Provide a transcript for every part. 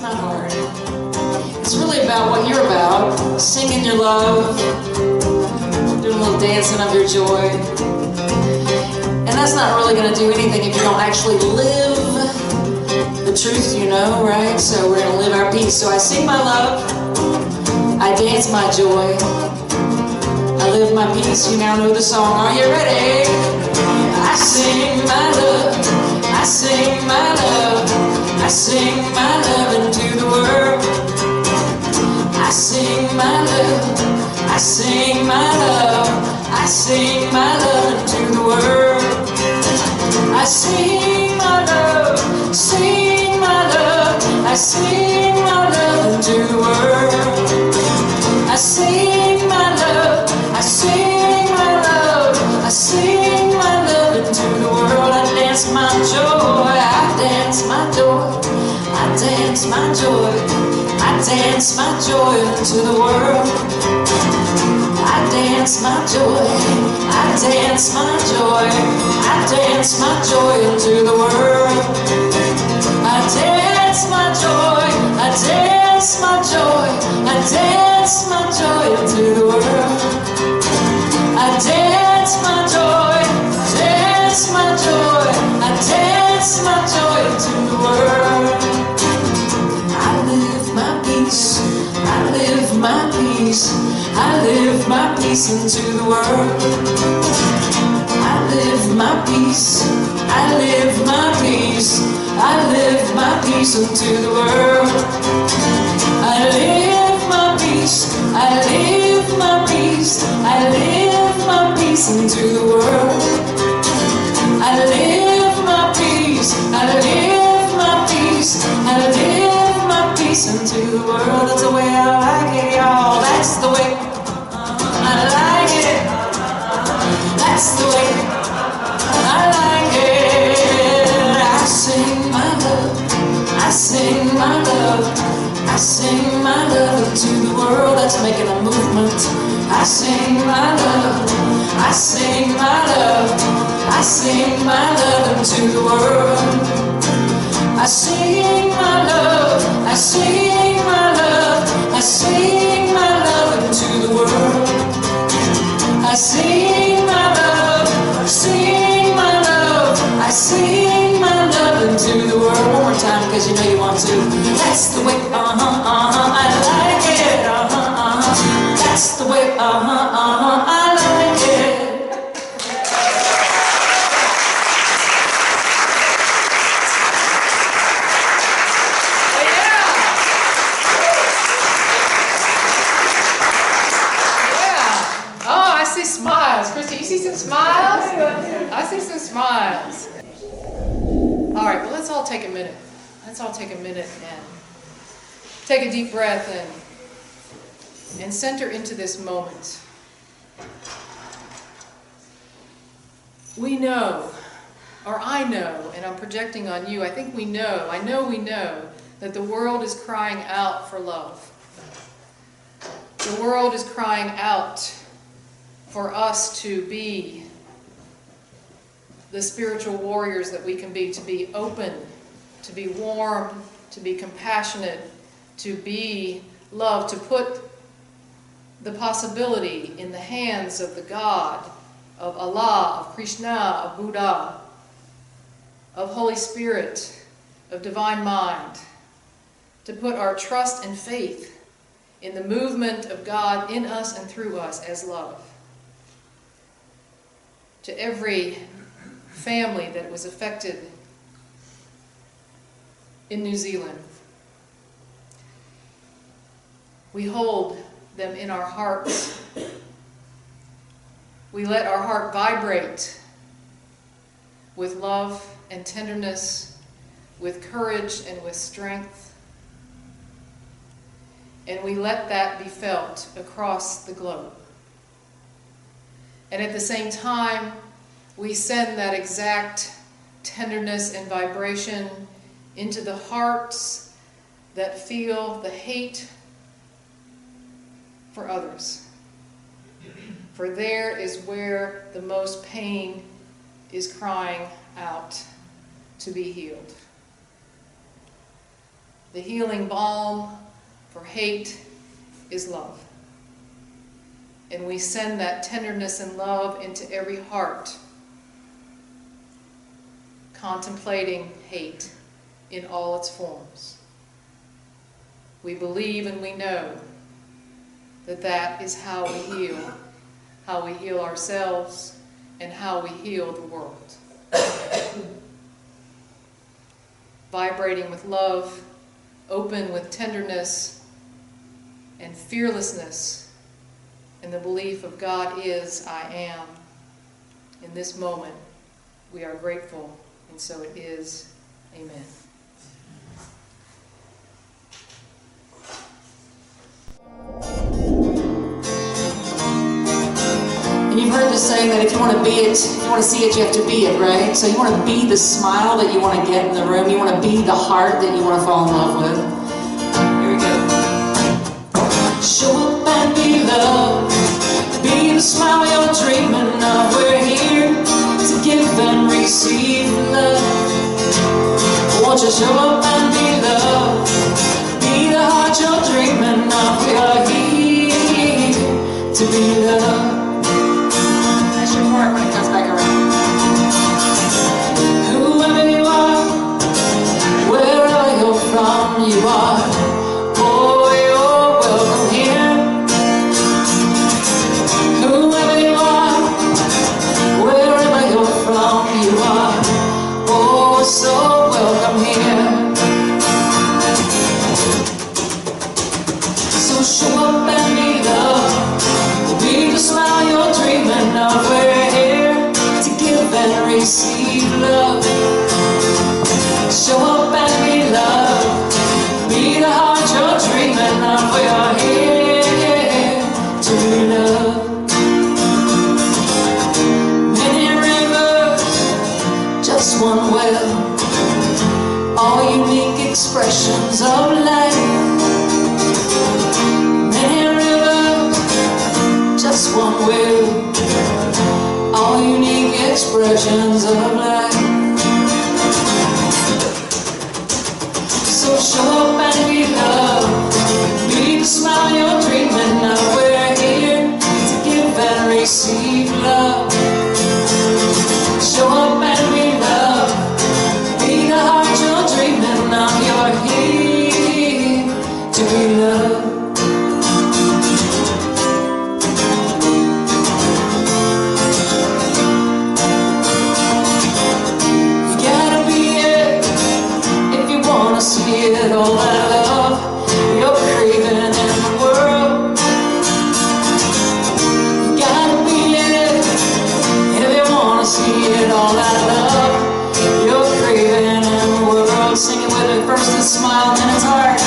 not hard. It's really about what you're about. Singing your love, doing a little dancing of your joy. And that's not really going to do anything if you don't actually live the truth, you know, right? So we're going to live our peace. So I sing my love, I dance my joy, I live my peace. You now know the song. Are you ready? I sing my love, I sing my love, I sing my love into the world. I sing my love, I sing my love, I sing my love into the world. I sing my love, sing my love, I sing my love into the world. I sing my love, I sing my love, I sing my love into the world. I dance my joy, I dance my joy, I dance my joy, I dance my joy into the world. I dance my joy, I dance my joy, I dance my joy into the world. I dance my joy, I dance my joy, I dance my joy into the world. I dance my joy, dance my joy, I dance my joy into the world. I live my peace, I live my peace, I live my peace into the world. I live my peace, I live my peace, I live my peace into the world. I live my peace, I live my peace, I live my peace into the world. I live my peace, I live my peace, I live my peace into the world. That's the way I like it, y'all. That's the way I like it. That's the way I like it. I sing my love, I sing my love, I sing my love into the world. That's making a movement. I sing my love, I sing my love, I sing my love into the world. I sing my love, I sing my love, I sing my love into the world. I sing my love, sing my love, I sing my love into the world. One more time, because you know you want to. That's the way, I like it, that's the way, I like it. Smiles. Christy, you see some smiles? I see some smiles. All right, well, let's all take a minute. Let's all take a minute and take a deep breath and center into this moment. We know, or I know, and I'm projecting on you, I think we know, I know we know, that the world is crying out for love. The world is crying out for us to be the spiritual warriors that we can be, to be open, to be warm, to be compassionate, to be love, to put the possibility in the hands of the God, of Allah, of Krishna, of Buddha, of Holy Spirit, of Divine Mind, to put our trust and faith in the movement of God in us and through us as love. To every family that was affected in New Zealand, we hold them in our hearts. We let our heart vibrate with love and tenderness, with courage and with strength. And we let that be felt across the globe. And at the same time, we send that exact tenderness and vibration into the hearts that feel the hate for others. For there is where the most pain is crying out to be healed. The healing balm for hate is love. And we send that tenderness and love into every heart, contemplating hate in all its forms. We believe and we know that that is how we heal ourselves, and how we heal the world. Vibrating with love, open with tenderness and fearlessness, in the belief of God is, I am. In this moment, we are grateful, and so it is. Amen. And you've heard the saying that if you want to be it, if you want to see it, you have to be it, right? So you want to be the smile that you want to get in the room. You want to be the heart that you want to fall in love with. Here we go. Show up and be love. Be the smile you're dreaming of. We're here to give and receive love. Won't you show up and be love? Be the heart you're dreaming of. We are here to be love. When it comes back around. Whoever you are, wherever you're from, you are. Oh, you're welcome here. Whoever you are, wherever you're from, you are. Oh, so welcome here. So show up and be love. Be the smile you're dreaming of. We're here to give and receive love. Show up and be love. Be the heart you're dreaming of. We are here to be love. Many rivers, just one well. All unique expressions of life. Many rivers, just one will, all unique expressions of life. So show up and be love. Be the smile you're dreaming of. We're here to give and receive love. Show up and be love. Be the heart you're dreaming of. You're here to be loved. See it all, that love you're craving in the world. You gotta be it if you wanna see it all, that love you're craving in the world. Sing it with me, first it's smile, then it's heart.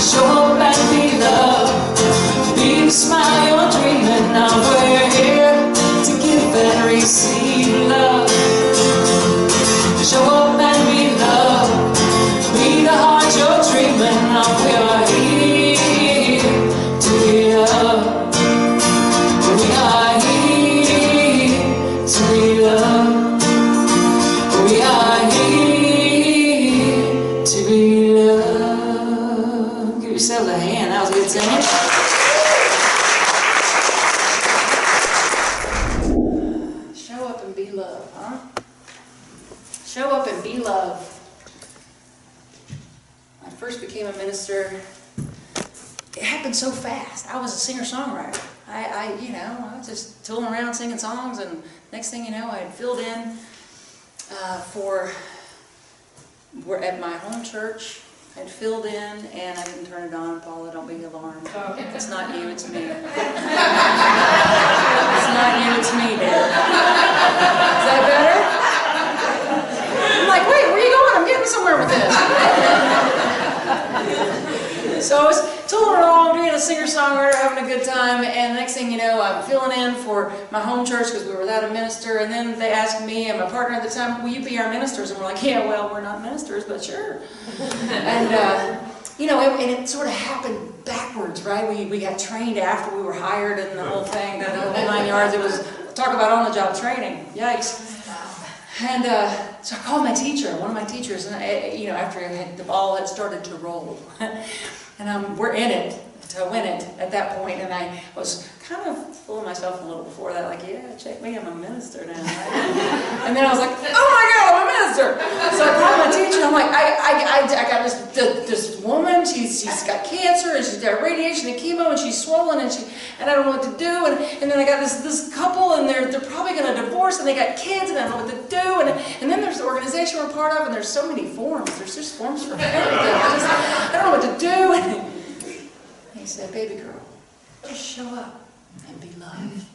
Show up and be love. Be the smile you're dreaming of. We're here to give and receive love. Show up and be love. Be the heart you're dreaming of. We are here to be loved. We are here to be loved. We are here to be loved. Give yourselves a hand. That was a good singing. Show up and be love, huh? Show up and be love. When I first became a minister, it happened so fast. I was a singer-songwriter. I was just tooling around singing songs, and next thing you know, I had filled in we're at my home church. I'd filled in, and I didn't turn it on. Paula, don't be alarmed. It's not you, it's me. It's not you, it's me, dear. Is that better? I'm like, wait, where are you going? I'm getting somewhere with this. So I was tooling along, being a singer-songwriter, having a good time, and the next thing you know, I'm filling in for my home church because we were without a minister, and then they asked me and my partner at the time, will you be our ministers? And we're like, yeah, well, we're not ministers, but sure. And, and it sort of happened backwards, right? We got trained after we were hired and the whole thing, the whole 9 yards. It was, talk about on-the-job training. Yikes. And so I called my teacher, one of my teachers, and after the ball had started to roll, and we're in it to win it at that point, and I was kind of fooling myself a little before that, like, yeah, check me, I'm a minister now. And then I was like, oh my God, I'm a minister. So I called my teacher, and I'm like, I got this woman, she's got cancer, and she's got radiation and chemo, and she's swollen, and I don't know what to do, and then I got this couple, and they're probably going to divorce, and they got kids, and I don't know what to do, and then there's the organization we're part of, and there's so many forms, there's just forms for everything, I don't know what to do. And he said, baby girl, just show up and be loved.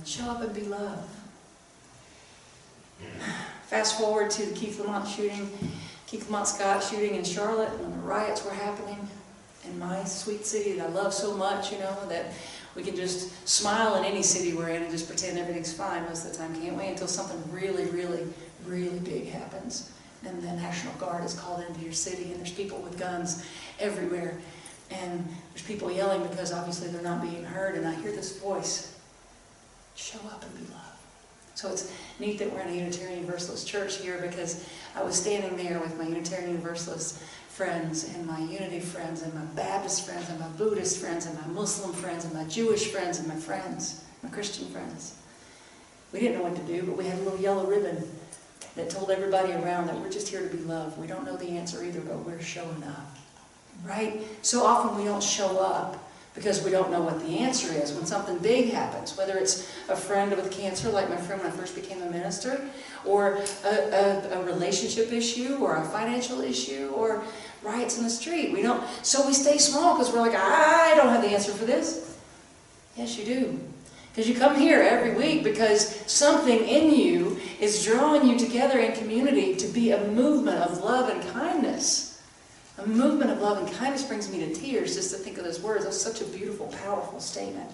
Show up and be loved. Fast forward to the Keith Lamont Scott shooting in Charlotte, when the riots were happening in my sweet city that I love so much, that we can just smile in any city we're in and just pretend everything's fine most of the time, can't we? Until something really, really, really big happens. And the National Guard is called into your city, and there's people with guns everywhere. And there's people yelling because obviously they're not being heard, and I hear this voice, show up and be loved. So it's neat that we're in a Unitarian Universalist church here, because I was standing there with my Unitarian Universalist friends and my Unity friends and my Baptist friends and my Buddhist friends and my Muslim friends and my Jewish friends and my friends, my Christian friends. We didn't know what to do, but we had a little yellow ribbon that told everybody around that we're just here to be loved. We don't know the answer either, but we're showing up. Right? So often we don't show up because we don't know what the answer is when something big happens, whether it's a friend with cancer, like my friend when I first became a minister, or a relationship issue, or a financial issue, or riots in the street. So we stay small because we're like, I don't have the answer for this. Yes, you do. Because you come here every week because something in you is drawing you together in community to be a movement of love and kindness. A movement of love and kindness brings me to tears just to think of those words. That's such a beautiful, powerful statement.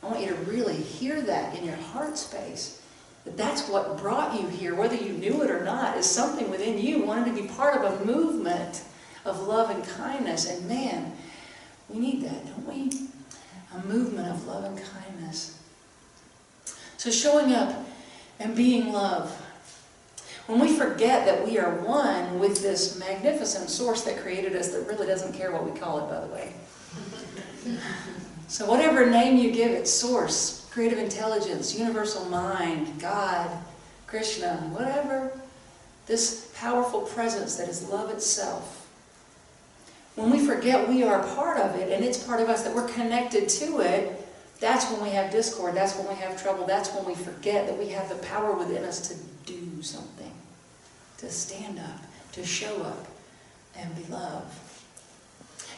I want you to really hear that in your heart space. That's what brought you here, whether you knew it or not, is something within you wanting to be part of a movement of love and kindness. And man, we need that, don't we? A movement of love and kindness. So showing up and being love. When we forget that we are one with this magnificent source that created us, that really doesn't care what we call it, by the way. So whatever name you give it, source, creative intelligence, universal mind, God, Krishna, whatever, this powerful presence that is love itself. When we forget we are part of it and it's part of us, that we're connected to it, that's when we have discord, that's when we have trouble, that's when we forget that we have the power within us to do something, to stand up, to show up, and be loved.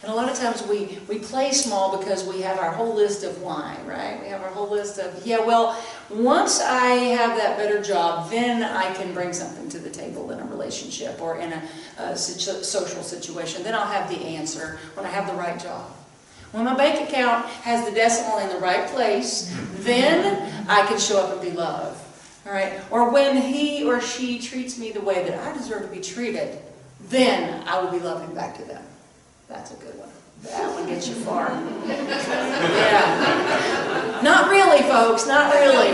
And a lot of times we play small because we have our whole list of why, right? We have our whole list of, yeah, well, once I have that better job, then I can bring something to the table in a relationship or in a social situation. Then I'll have the answer when I have the right job. When my bank account has the decimal in the right place, then I can show up and be loved. All right? Or when he or she treats me the way that I deserve to be treated, then I will be loving back to them. That's a good one. That one gets you far. Yeah. Not really, folks. Not really.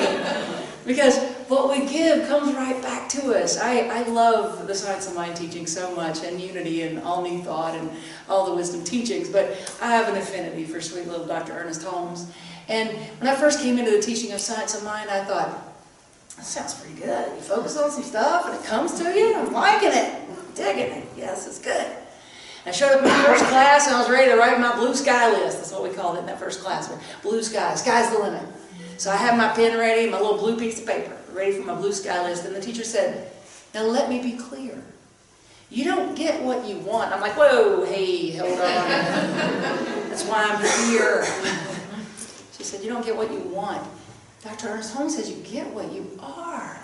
Because what we give comes right back to us. I love the Science of Mind teaching so much, and Unity and All New Thought and all the wisdom teachings, but I have an affinity for sweet little Dr. Ernest Holmes. And when I first came into the teaching of Science of Mind, I thought, that sounds pretty good. You focus on some stuff and it comes to you. I'm liking it. I'm digging it. Yes, it's good. I showed up in my first class and I was ready to write my blue sky list. That's what we called it in that first class. Blue sky. Sky's the limit. So I had my pen ready, my little blue piece of paper, ready for my blue sky list. And the teacher said, now let me be clear. You don't get what you want. I'm like, whoa, hey, hold on. That's why I'm here. She said, you don't get what you want. Dr. Ernest Holmes says you get what you are.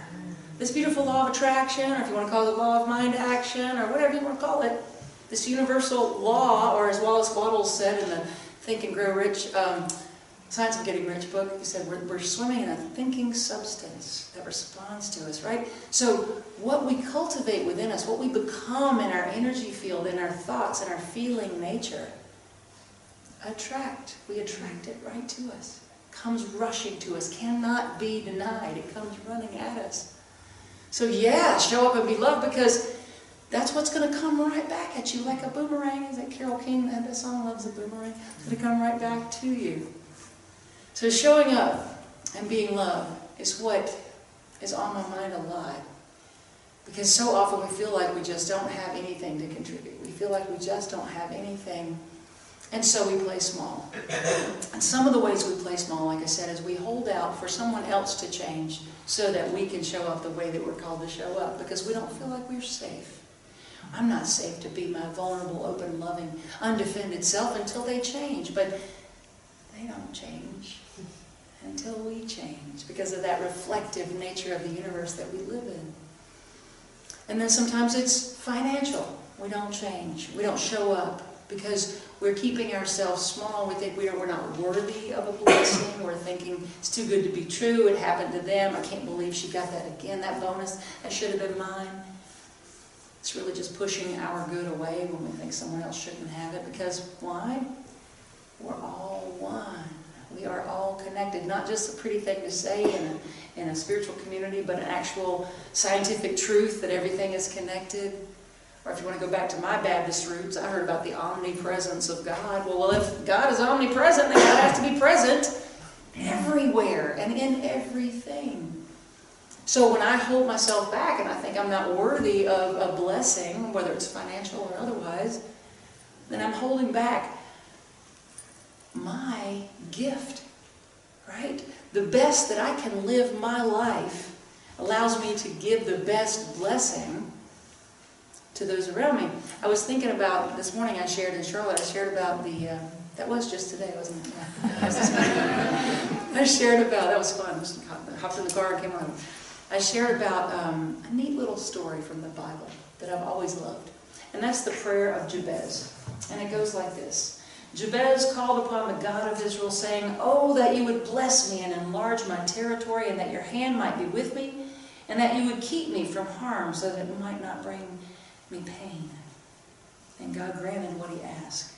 This beautiful law of attraction, or if you want to call it the law of mind action, or whatever you want to call it, this universal law, or as Wallace Wattles said in the Think and Grow Rich, Science of Getting Rich book, he said we're swimming in a thinking substance that responds to us, right? So what we cultivate within us, what we become in our energy field, in our thoughts, in our feeling nature, we attract it right to us. Comes rushing to us, cannot be denied. It comes running at us. So yeah, show up and be loved, because that's what's going to come right back at you like a boomerang. Is that Carole King that had that song, Love's a Boomerang? It's going to come right back to you. So showing up and being loved is what is on my mind a lot. Because so often we feel like we just don't have anything to contribute. We feel like we just don't have anything. And so we play small. And some of the ways we play small, like I said, is we hold out for someone else to change so that we can show up the way that we're called to show up, because we don't feel like we're safe. I'm not safe to be my vulnerable, open, loving, undefended self until they change. But they don't change until we change, because of that reflective nature of the universe that we live in. And then sometimes it's financial. We don't change. We don't show up because we're keeping ourselves small. We think we're not worthy of a blessing. We're thinking it's too good to be true. It happened to them. I can't believe she got that again, that bonus. That should have been mine. It's really just pushing our good away when we think someone else shouldn't have it. Because why? We're all one. We are all connected. Not just a pretty thing to say in a spiritual community, but an actual scientific truth that everything is connected. Or if you want to go back to my Baptist roots, I heard about the omnipresence of God. Well, if God is omnipresent, then God has to be present everywhere and in everything. So when I hold myself back and I think I'm not worthy of a blessing, whether it's financial or otherwise, then I'm holding back my gift, right? The best that I can live my life allows me to give the best blessing to those around me. I was thinking about, this morning I shared in Charlotte, I shared about that was just today, wasn't it? I shared about, that was fun, I hopped in the car and came on. I shared about a neat little story from the Bible that I've always loved. And that's the prayer of Jabez. And it goes like this. Jabez called upon the God of Israel, saying, "Oh, that you would bless me and enlarge my territory, and that your hand might be with me, and that you would keep me from harm, so that it might not bring me pain." And God granted what he asked.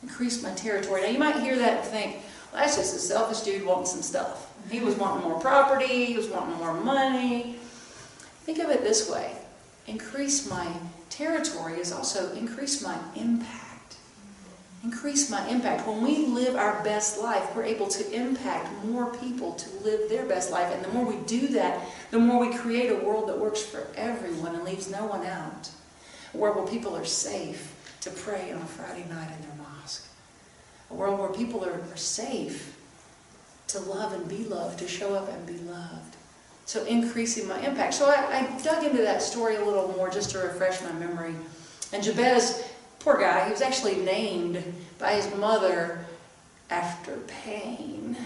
Increase my territory. Now you might hear that and think, well, that's just a selfish dude wanting some stuff. He was wanting more property, he was wanting more money. Think of it this way. Increase my territory is also increase my impact. Increase my impact. When we live our best life, we're able to impact more people to live their best life. And the more we do that, the more we create a world that works for everyone and leaves no one out. A world where people are safe to pray on a Friday night in their mosque. A world where people are safe to love and be loved, to show up and be loved. So increasing my impact. So I dug into that story a little more just to refresh my memory. And Jabez, poor guy, he was actually named by his mother after pain.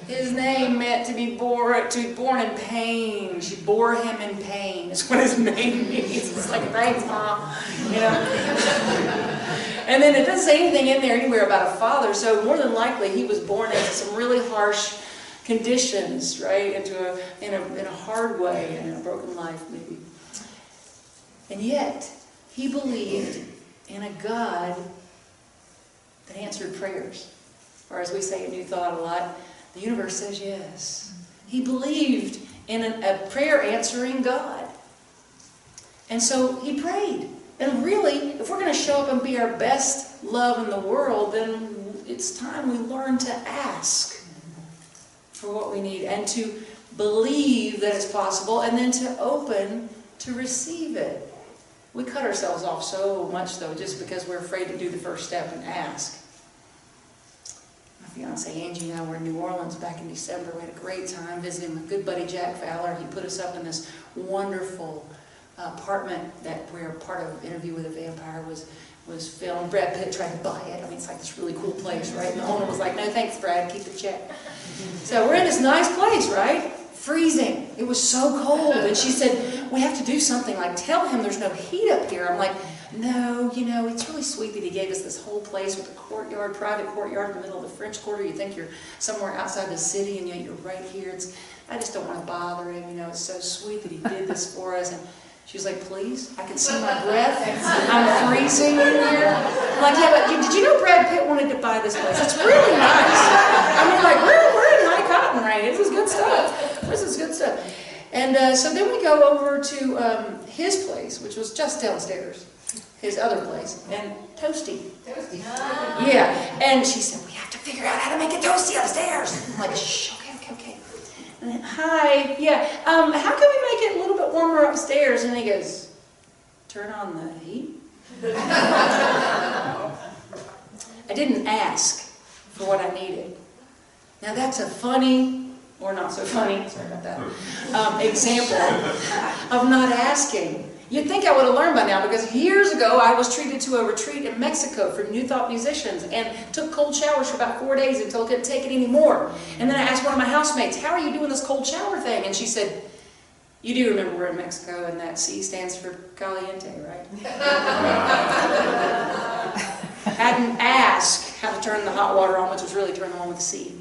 His name meant to be born in pain. She bore him in pain. That's what his name means. It's like, thanks, Mom. You know. And then it doesn't say anything in there anywhere about a father. So more than likely, he was born into some really harsh conditions, right? In a hard way, in a broken life, maybe. And yet, he believed in a God that answered prayers. Or as we say in New Thought a lot, the universe says yes. He believed in a prayer-answering God. And so he prayed. And really, if we're going to show up and be our best love in the world, then it's time we learn to ask for what we need and to believe that it's possible and then to open to receive it. We cut ourselves off so much, though, just because we're afraid to do the first step and ask. My fiance Angie and I were in New Orleans back in December. We had a great time visiting my good buddy Jack Fowler. He put us up in this wonderful apartment that where part of Interview with a Vampire was filmed. Brad Pitt tried to buy it. I mean, it's like this really cool place, right? And the owner was like, "No, thanks, Brad. Keep the check." So we're in this nice place, right? Freezing. It was so cold. And she said, "We have to do something. Like, tell him there's no heat up here." I'm like, "No, you know, it's really sweet that he gave us this whole place with a courtyard, private courtyard in the middle of the French Quarter. You think you're somewhere outside the city, and yet you're right here. I just don't want to bother him. You know, it's so sweet that he did this for us." And she was like, "Please, I can see my breath. I'm freezing in here." I'm like, "Yeah, but did you know Brad Pitt wanted to buy this place? It's really nice." I mean, like, we're in high cotton, right? This is good stuff. This is good stuff. And so then we go over to his place, which was just downstairs, his other place, and Toasty. Toasty. Yeah, and she said, we have to figure out how to make a toasty upstairs. I'm like, shh, okay. And then, hi, yeah, how can we make it a little bit warmer upstairs? And he goes, turn on the heat. I didn't ask for what I needed. Now that's a funny, or not so funny, sorry about that, example of not asking. You'd think I would have learned by now, because years ago I was treated to a retreat in Mexico for New Thought musicians and took cold showers for about 4 days until I couldn't take it anymore. And then I asked one of my housemates, how are you doing this cold shower thing? And she said, you do remember we're in Mexico and that C stands for caliente, right? Hadn't asked how to turn the hot water on, which was really turn them on with a C.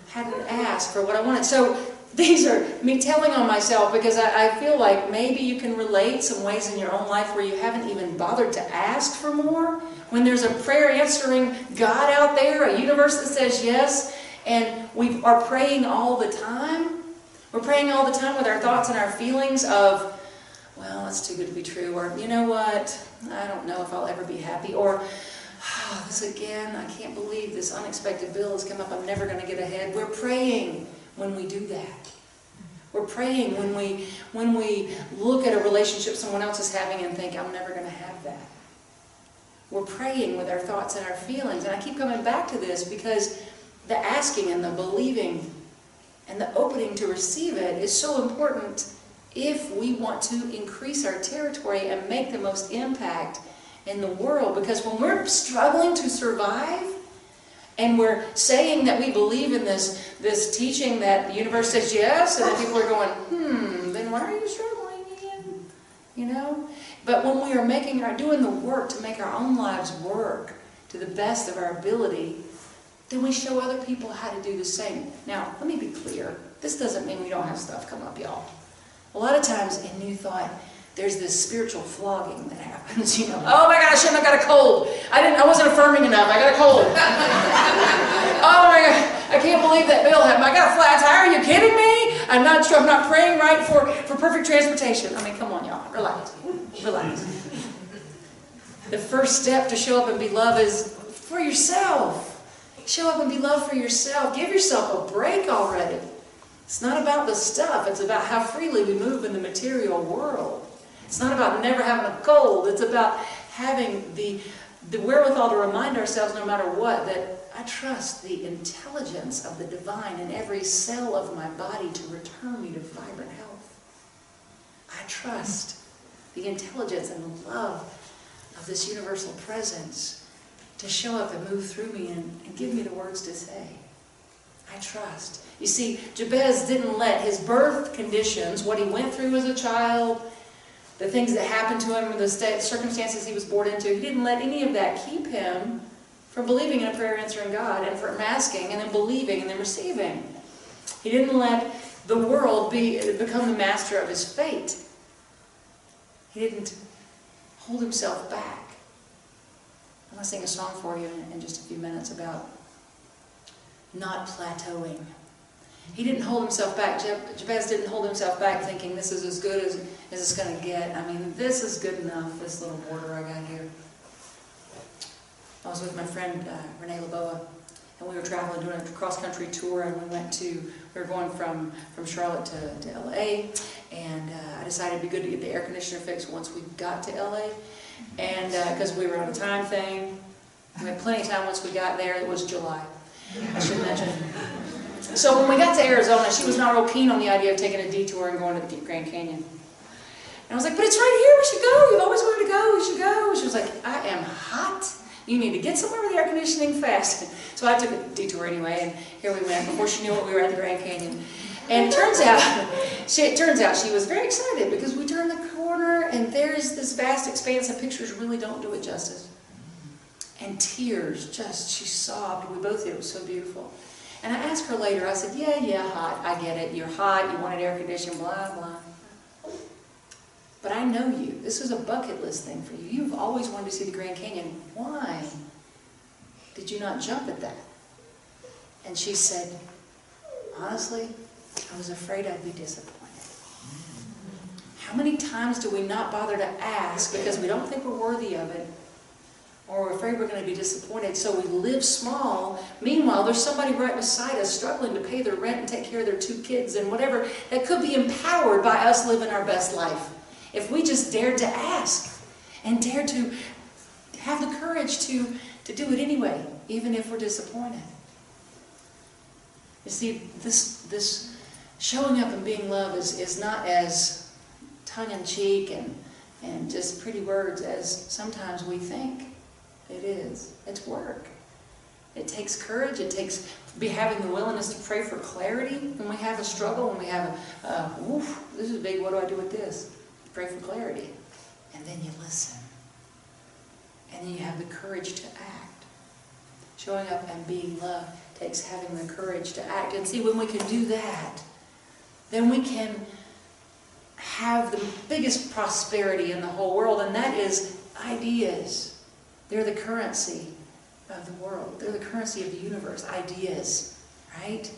Hadn't asked for what I wanted. So these are me telling on myself, because I feel like maybe you can relate some ways in your own life where you haven't even bothered to ask for more. When there's a prayer answering God out there, a universe that says yes, and we are praying all the time. We're praying all the time with our thoughts and our feelings of, well, it's too good to be true, or you know what, I don't know if I'll ever be happy, or oh, this again, I can't believe this unexpected bill has come up, I'm never going to get ahead. We're praying when we do that. We're praying when we look at a relationship someone else is having and think, I'm never going to have that. We're praying with our thoughts and our feelings. And I keep coming back to this because the asking and the believing and the opening to receive it is so important if we want to increase our territory and make the most impact in the world. Because when we're struggling to survive, and we're saying that we believe in this teaching that the universe says yes, and then people are going, then why are you struggling again? You know? But when we are doing the work to make our own lives work to the best of our ability, then we show other people how to do the same. Now, let me be clear. This doesn't mean we don't have stuff come up, y'all. A lot of times in New Thought, there's this spiritual flogging that happens, you know. Oh my gosh, I got a cold. I wasn't affirming enough. I got a cold. Oh my God, I can't believe that bill happened. I got a flat tire. Are you kidding me? I'm not sure. I'm not praying right for perfect transportation. I mean, come on, y'all. Relax. Relax. The first step to show up and be loved is for yourself. Show up and be loved for yourself. Give yourself a break already. It's not about the stuff. It's about how freely we move in the material world. It's not about never having a cold. It's about having the wherewithal to remind ourselves, no matter what, that I trust the intelligence of the divine in every cell of my body to return me to vibrant health. I trust the intelligence and the love of this universal presence to show up and move through me and give me the words to say. I trust. You see, Jabez didn't let his birth conditions, what he went through as a child, the things that happened to him, the circumstances he was born into, he didn't let any of that keep him from believing in a prayer answering God and from asking and then believing and then receiving. He didn't let the world become the master of his fate. He didn't hold himself back. I'm going to sing a song for you in just a few minutes about not plateauing. He didn't hold himself back. Jabez didn't hold himself back thinking this is as good as it's going to get. I mean, this is good enough, this little border I got here. I was with my friend Renee LaBoa, and we were traveling, doing a cross-country tour, and we were going from Charlotte to LA, and I decided it'd be good to get the air conditioner fixed once we got to LA, and because we were on a time thing. We had plenty of time once we got there. It was July, I should mention. So when we got to Arizona, she was not real keen on the idea of taking a detour and going to the Grand Canyon. And I was like, but it's right here, we should go. You've always wanted to go, we should go. She was like, I am hot. You need to get somewhere with the air conditioning fast. So I took a detour anyway, and here we went. Before she knew it, we were at the Grand Canyon. And it turns out she was very excited because we turned the corner, and there's this vast expanse of pictures really don't do it justice. And tears, she sobbed. We both did. It was so beautiful. And I asked her later, I said, yeah, hot, I get it. You're hot, you wanted air conditioning, blah, blah. But I know you. This is a bucket list thing for you. You've always wanted to see the Grand Canyon. Why did you not jump at that? And she said, honestly, I was afraid I'd be disappointed. How many times do we not bother to ask because we don't think we're worthy of it, or we're afraid we're going to be disappointed, so we live small. Meanwhile, there's somebody right beside us struggling to pay their rent and take care of their 2 kids and whatever, that could be empowered by us living our best life. If we just dared to ask and dared to have the courage to do it anyway, even if we're disappointed. You see, this showing up and being loved is not as tongue-in-cheek and just pretty words as sometimes we think it is. It's work. It takes courage. It takes having the willingness to pray for clarity when we have a struggle, when we have oof, this is big, what do I do with this? Pray for clarity. And then you listen. And then you have the courage to act. Showing up and being loved takes having the courage to act. And see, when we can do that, then we can have the biggest prosperity in the whole world, and that is ideas. They're the currency of the world. They're the currency of the universe, ideas, right?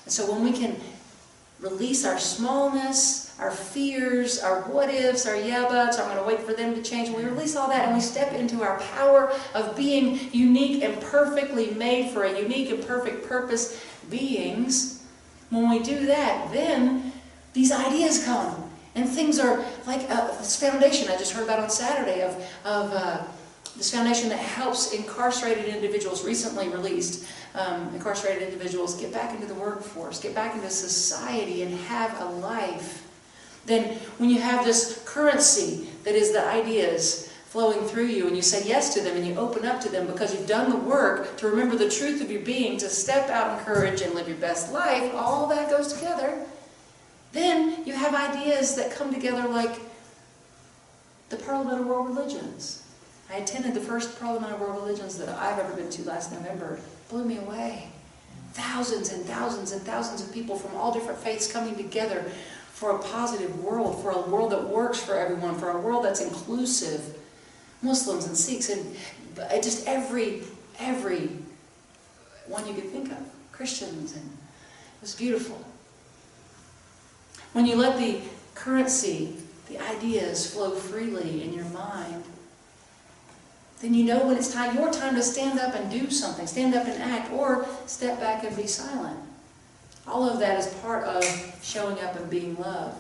And so when we can release our smallness, our fears, our what-ifs, our yeah-buts, I'm going to wait for them to change, when we release all that and we step into our power of being unique and perfectly made for a unique and perfect purpose beings, when we do that, then these ideas come. And things are like this foundation I just heard about on Saturday of this foundation that helps incarcerated individuals, recently released incarcerated individuals, get back into the workforce, get back into society and have a life. Then when you have this currency that is the ideas flowing through you, and you say yes to them and you open up to them because you've done the work to remember the truth of your being, to step out in courage and live your best life, all that goes together. Then you have ideas that come together like the Parliament of World Religions. I attended the first Parliament of World Religions that I've ever been to last November. It blew me away. Thousands and thousands and thousands of people from all different faiths coming together for a positive world, for a world that works for everyone, for a world that's inclusive. Muslims and Sikhs and just every one you could think of. Christians, and it was beautiful. When you let the currency, the ideas flow freely in your mind, then you know when it's time, your time to stand up and do something, stand up and act, or step back and be silent. All of that is part of showing up and being loved.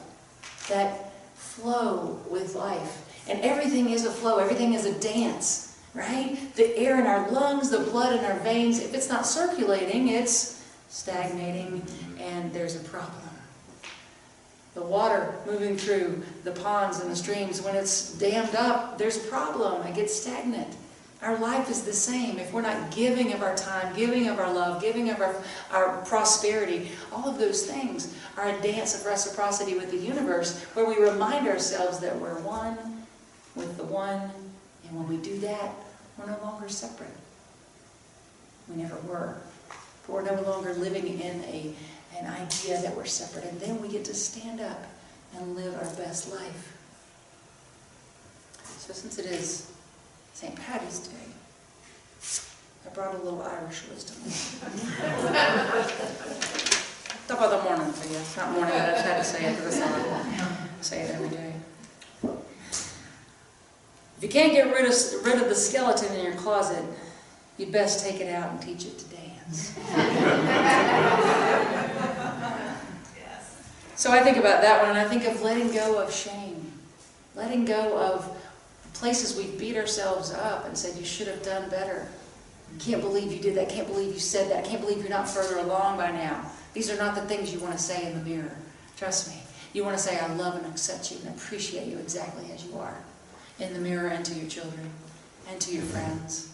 That flow with life. And everything is a flow, everything is a dance, right? The air in our lungs, the blood in our veins, if it's not circulating, it's stagnating and there's a problem. The water moving through the ponds and the streams, when it's dammed up, there's a problem. It gets stagnant. Our life is the same. If we're not giving of our time, giving of our love, giving of our prosperity, all of those things are a dance of reciprocity with the universe, where we remind ourselves that we're one with the one, and when we do that, we're no longer separate. We never were. But we're no longer living in an idea that we're separate, and then we get to stand up and live our best life. So since it is St. Paddy's Day, I brought a little Irish wisdom. Top of the morning for you. It's not morning, but I just had to say it for the song. I say it every day. If you can't get rid of the skeleton in your closet, you'd best take it out and teach it to dance. So I think about that one, and I think of letting go of shame. Letting go of places we beat ourselves up and said, you should have done better. Can't believe you did that. Can't believe you said that. Can't believe you're not further along by now. These are not the things you want to say in the mirror. Trust me. You want to say, I love and accept you and appreciate you exactly as you are. In the mirror and to your children and to your friends.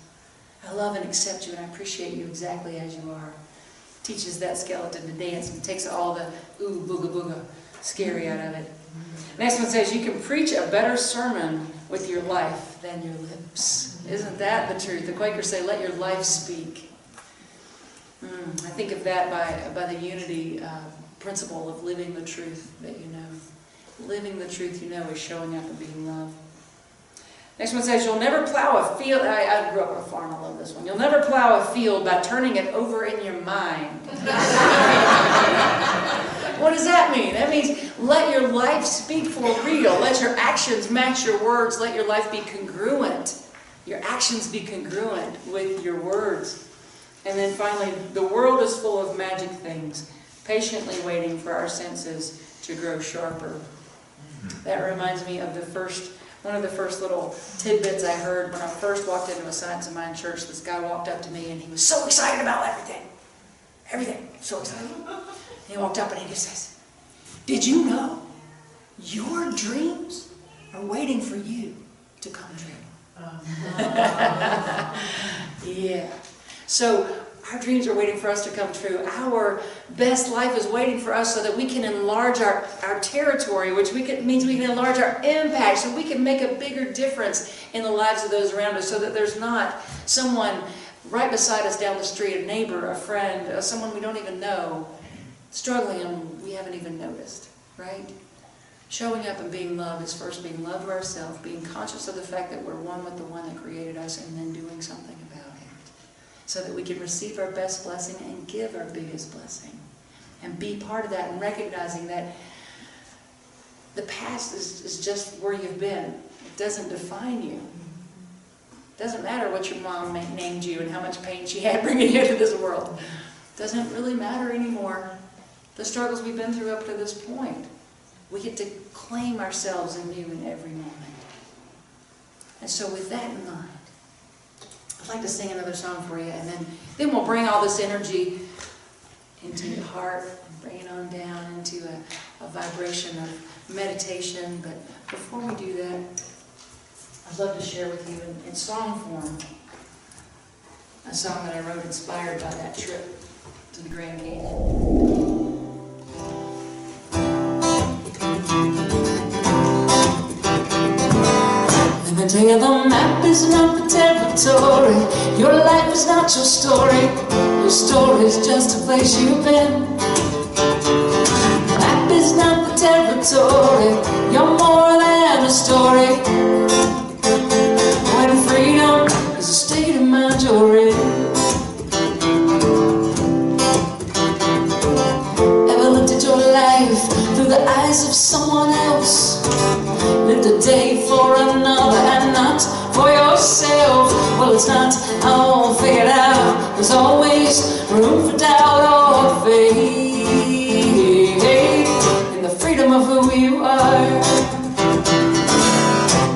I love and accept you and I appreciate you exactly as you are. Teaches that skeleton to dance and takes all the ooh, booga booga, scary out of it. Next one says, you can preach a better sermon with your life than your lips. Isn't that the truth? The Quakers say, let your life speak. I think of that by the unity principle of living the truth that you know. Living the truth you know is showing up and being loved. Next one says, you'll never plow a field. I grew up on a farm, I love this one. You'll never plow a field by turning it over in your mind. What does that mean? That means let your life speak for real. Let your actions match your words. Let your life be congruent. Your actions be congruent with your words. And then finally, the world is full of magic things, patiently waiting for our senses to grow sharper. That reminds me of one of the first little tidbits I heard when I first walked into a Science of Mind church. This guy walked up to me and he was so excited about everything. Everything. So excited. And he walked up and he just says, did you know your dreams are waiting for you to come true? Yeah. So our dreams are waiting for us to come true. Our best life is waiting for us so that we can enlarge our territory, which means we can enlarge our impact, so we can make a bigger difference in the lives of those around us, so that there's not someone right beside us down the street, a neighbor, a friend, someone we don't even know, struggling and we haven't even noticed, right? Showing up and being loved is first being loved of ourselves, being conscious of the fact that we're one with the one that created us, and then doing something about it, so that we can receive our best blessing and give our biggest blessing. And be part of that, and recognizing that the past is just where you've been. It doesn't define you. It doesn't matter what your mom named you and how much pain she had bringing you into this world. It doesn't really matter anymore. The struggles we've been through up to this point. We get to claim ourselves anew in every moment. And so with that in mind, I'd like to sing another song for you, and then we'll bring all this energy into your heart and bring it on down into a vibration of meditation. But before we do that, I'd love to share with you in song form a song that I wrote inspired by that trip to the Grand Canyon. Let me tell you, the map is not the territory. Your life is not your story. Your story is just a place you've been. The map is not the territory. You're more than a story. When freedom is a state of mind you're in. Ever looked at your life through the eyes of someone else? Lived a day for another and not for yourself. Well, it's not all figured out. There's always room for doubt or faith in the freedom of who you are.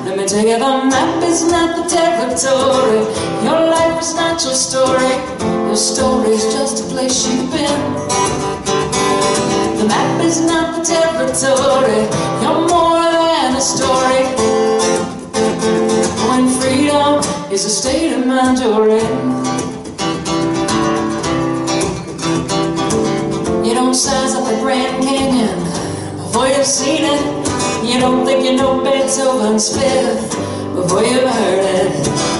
Let me tell you, the map is not the territory. Your life is not your story. Your story is just a place you've been. The map is not the territory. You're more than a story. When freedom is a state of mind you're in. You don't size up the Grand Canyon before you've seen it. You don't think you know Beethoven's Fifth before you've heard it.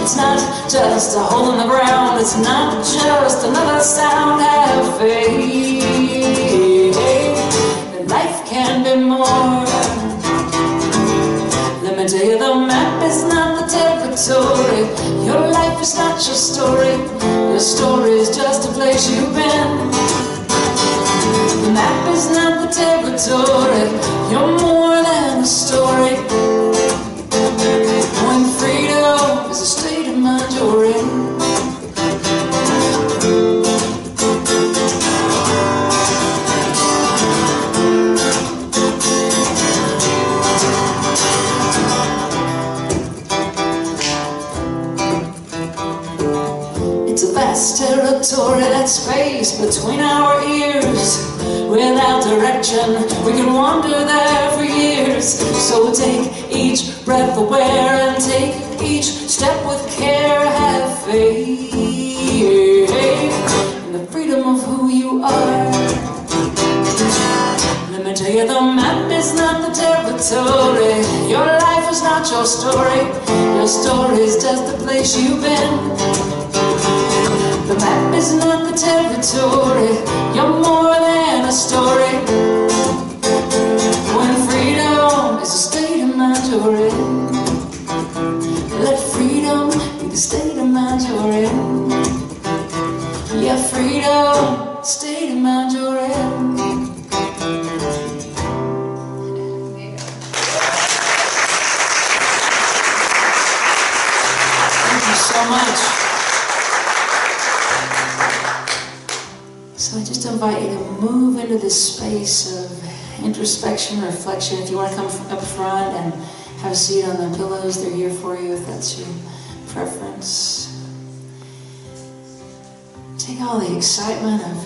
It's not just a hole in the ground. It's not just another sound. Have faith. Life can be more. Let me tell you, the map is not the territory. Your life is not your story. Your story is just a place you've been. The map is not the territory. You're more than a story. When freedom is a state of mind you're in. Territory, that space between our ears. Without direction, we can wander there for years. So take each breath aware and take each step with care. Have faith in the freedom of who you are. Let me tell you, the map is not the territory. Your life is not your story. Your story is just the place you've been. The map is not the territory. You're more than a story. When freedom is a state of mind you're in. so much. So I just invite you to move into this space of introspection, reflection. If you want to come up front and have a seat on the pillows, they're here for you if that's your preference. Take all the excitement of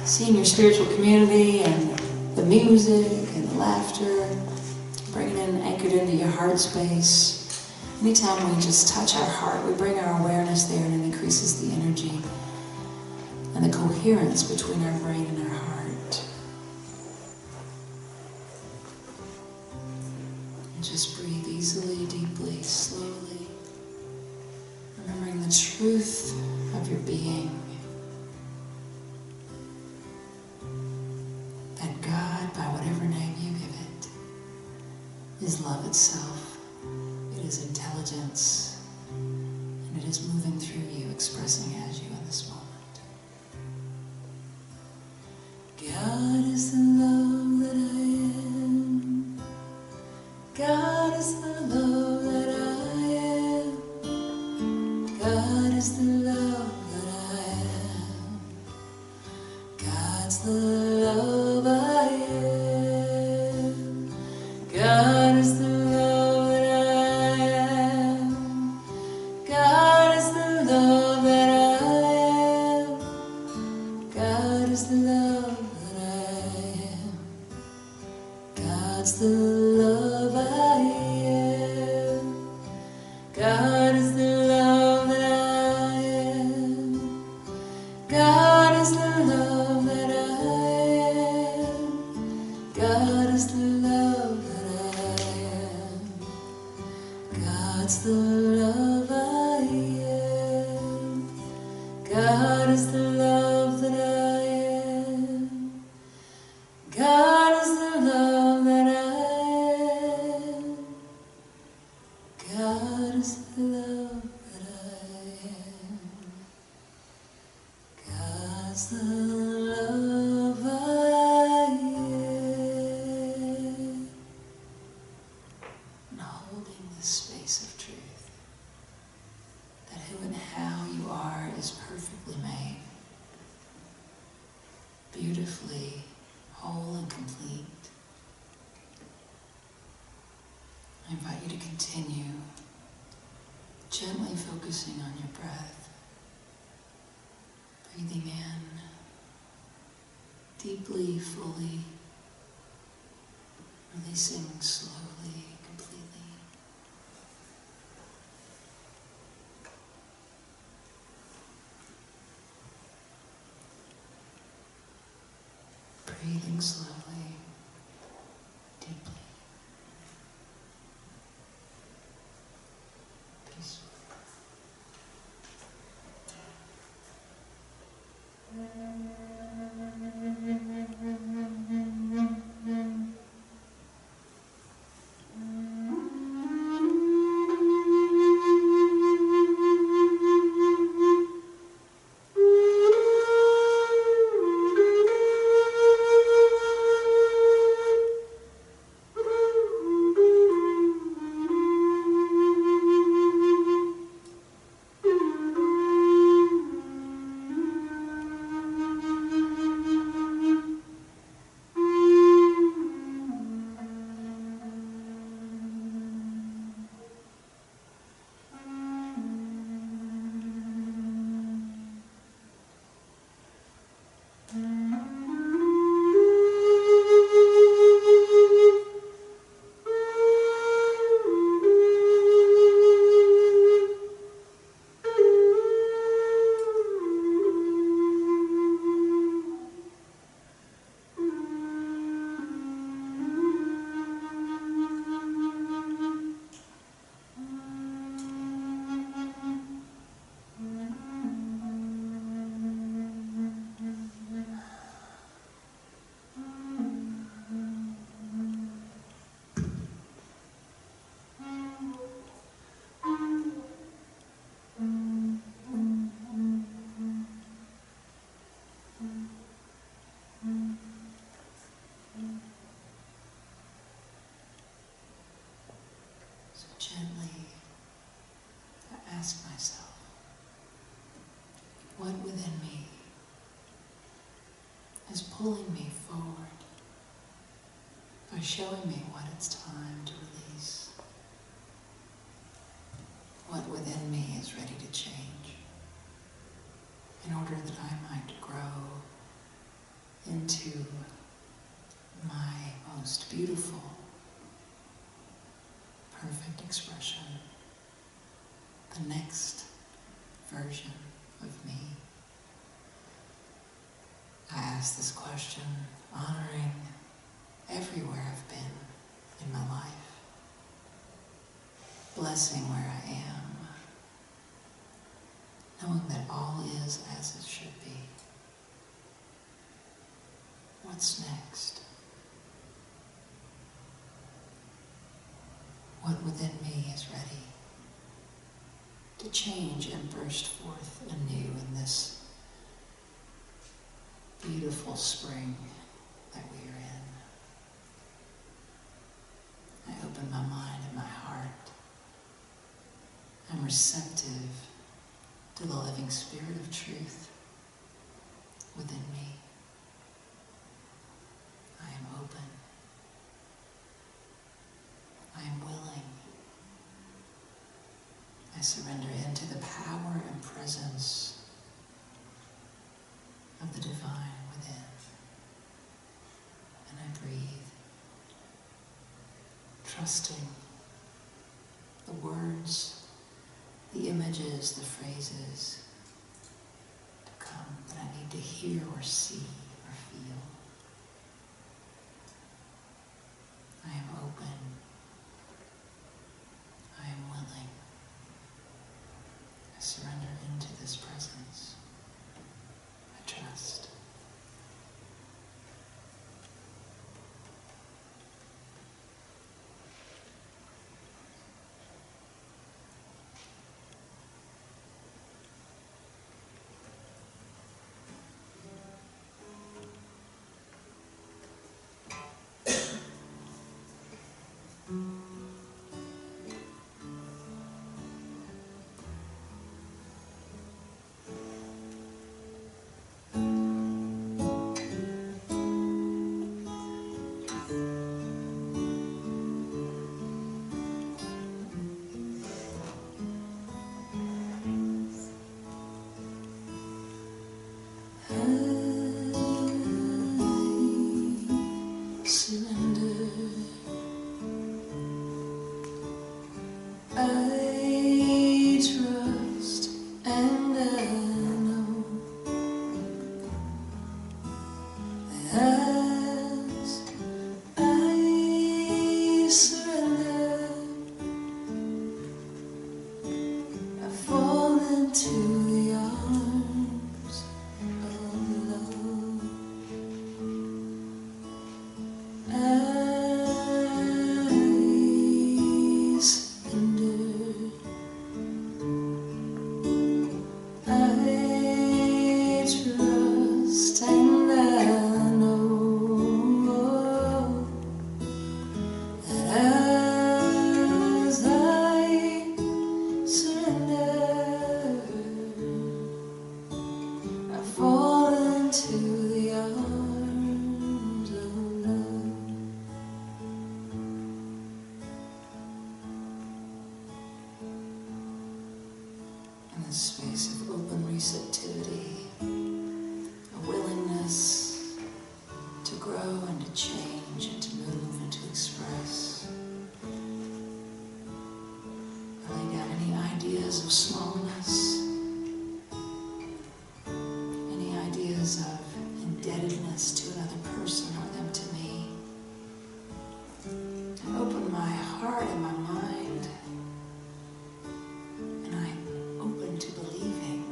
seeing your spiritual community and the music and the laughter, bring it in, anchored into your heart space. Anytime we just touch our heart, we bring our awareness there and it increases the energy and the coherence between our brain and our heart. And just breathe easily, deeply, slowly, remembering the truth of your being. That God, by whatever name you give it, is love itself. It is intelligence, and it is moving through you, expressing as you in this moment. God is the love that I am. God is the love that I am. God is the love that I am. God's the love I am. God is the love that I am. God is the love that I am. God is the love that I am. God's the love I am. God is the love that I am. God is the love that I am. God is the love that I am. God's the love I am. God is the love that I am. God is the love that I am. God is the love that I am. God's the love I am. And holding this space of truth, that who and how you are is perfectly made, beautifully whole and complete. I invite you to continue gently focusing on your breath, breathing in deeply, fully, releasing slowly, completely. Breathing slowly, deeply, peacefully. So gently, I ask myself, What within me is pulling me forward by showing me what it's time to release? What within me is ready to change in order that I might grow into my most beautiful, perfect expression, the next version of me? I ask this question honoring everywhere I've been in my life, blessing where I am, knowing that all is as it should be. What's next? What within me is ready to change and burst forth anew in this beautiful spring that we are in? I open my mind and my heart. I'm receptive to the living spirit of truth within me. I am open. I am willing. I surrender into the power and presence of the divine within. And I breathe, trusting the words, the images, the phrases to come that I need to hear or see or feel. I am open. I am willing. I surrender into this presence. I trust. I trust and I know that as I surrender, I fall into the arms of love. In this space of open receptivity, a willingness to grow and to change and to move and to express. I lay down any ideas of smallness, any ideas of indebtedness to another person or them to me. I open my heart and my mind, and I'm open to believing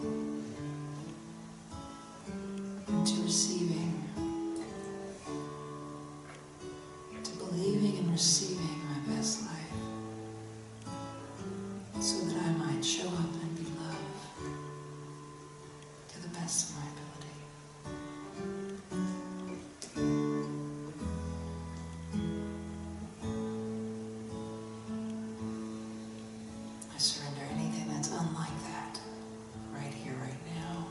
and to receiving, and receiving my best life, so that I might show up and be loved to the best of my ability. I surrender anything that's unlike that, right here, right now.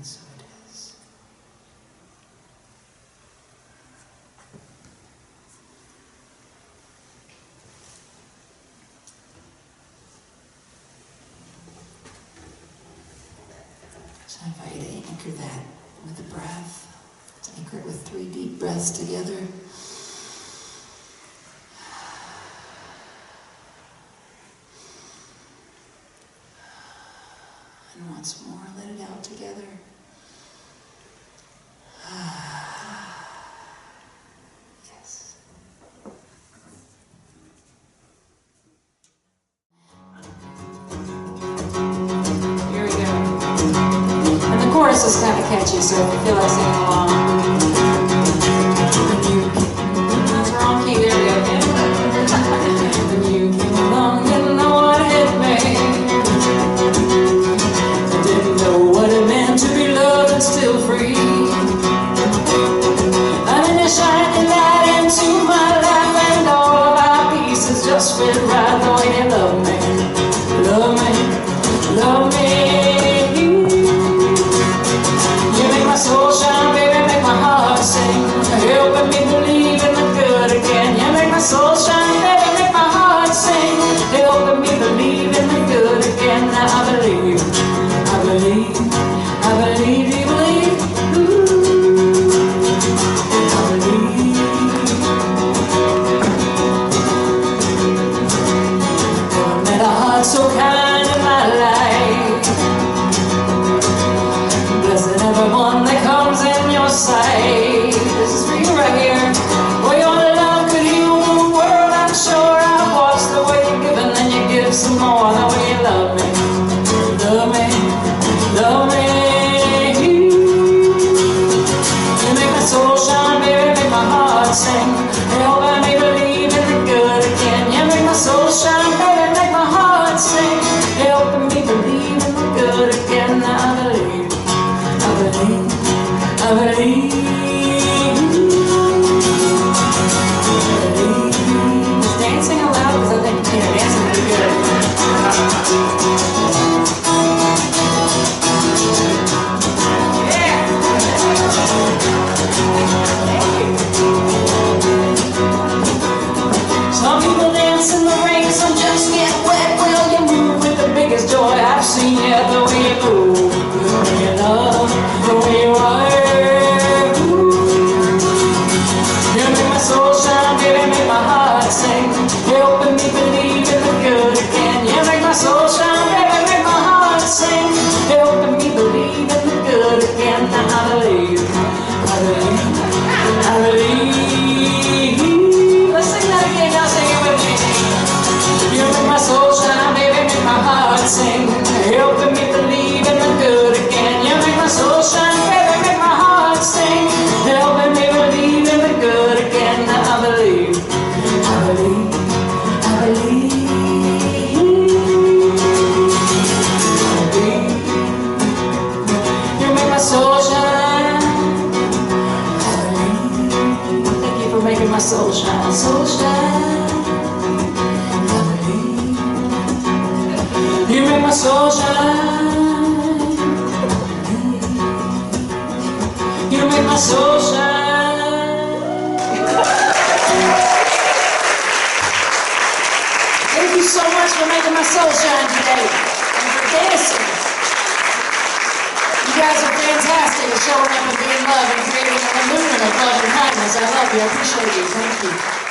and so it is. So I invite you to anchor that with a breath. Let's anchor it with 3 deep breaths together. And once more, let it out together. Yes. Here we go. And the chorus is kind of catchy, so if you feel like singing along. That's the wrong key, there we go. When you came along, didn't know what hit me. Didn't know what it meant to be loved and still free. I mean, you shine your light into my life, and all of our pieces just fit right the way you love me. Love me, love me. You make my soul shine, baby, make my heart sing. Helping me believe in the good again. You make my soul shine, baby, make my heart sing. Helping me believe in the good again. Now I believe. I believe, I believe, you believe, ooh, I believe. Never met a heart so kind in my life. Blessed everyone that comes in your sight. This is for you right here. Well, your love could heal the world, I'm sure. I've watched the way you give and then you give some more. The way you love me, love me. Love me. You make my soul shine, baby, make my heart sing. Helping me believe in the good again. You make my soul shine, baby, make my heart sing. Helping me believe in the good again. I believe, I believe, I believe. Just dancing aloud because I think dancing pretty good. Some people dance in the rain, some just get wet. Well, you move with the biggest joy I've seen. Yeah, the way you move, the way you love, the way you are. You make my soul shine, baby, make my heart sing. Helping me believe in the good again. You make my soul shine, baby, make my heart sing. Helping me believe in the good again. Now I believe, I believe, I believe. Let's sing that again, now sing it with me. You make my soul shine, baby, make my heart sing. Helping me believe in the good again. You make my soul shine, baby, make my heart sing. Helping me believe in the good again. Now I believe, I believe, I believe. I believe. You make my soul shine. I believe. Thank you for making my soul shine. Soul shine. I believe. You make my soul shine. You make my soul shine. Thank you so much for making my soul shine today. And for dancing. You guys are fantastic at showing up and being love and creating an illusion of love and kindness. I love you. I appreciate you. Thank you.